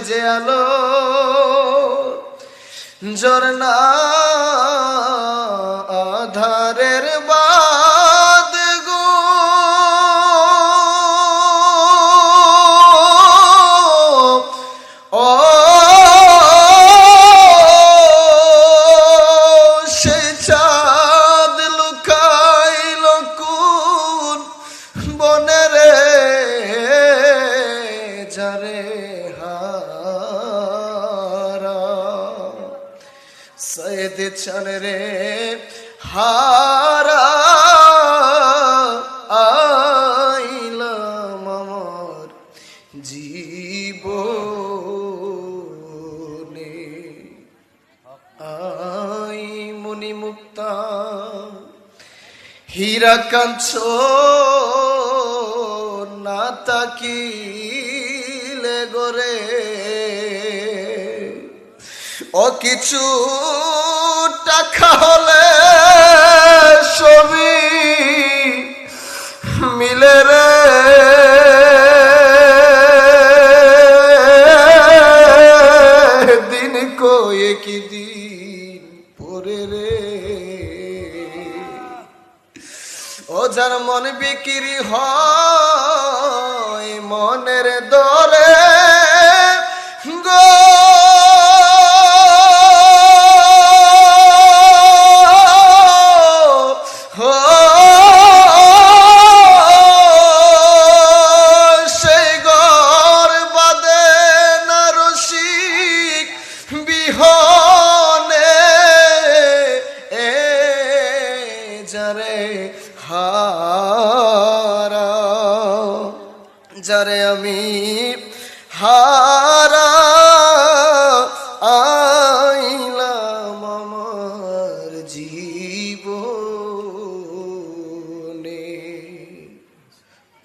যে আলো ঝরনা আধারের বাদ গো ও সে চাঁদ লুকাইল কোন বনে রে যারে সৈয়দ চান রে হারা আইলাম আমার জীবনে আই মুনি মুক্তা হীরা কাঞ্চ না তাকিলে গোরে ও কিছু টাকা হলে সবই মিলে রে দিন কয়েকি দিন পরে রে ও যার মন বিক্রি হয় মনের দরে গো যারে আমি হারা আইলাম আমার জীবনে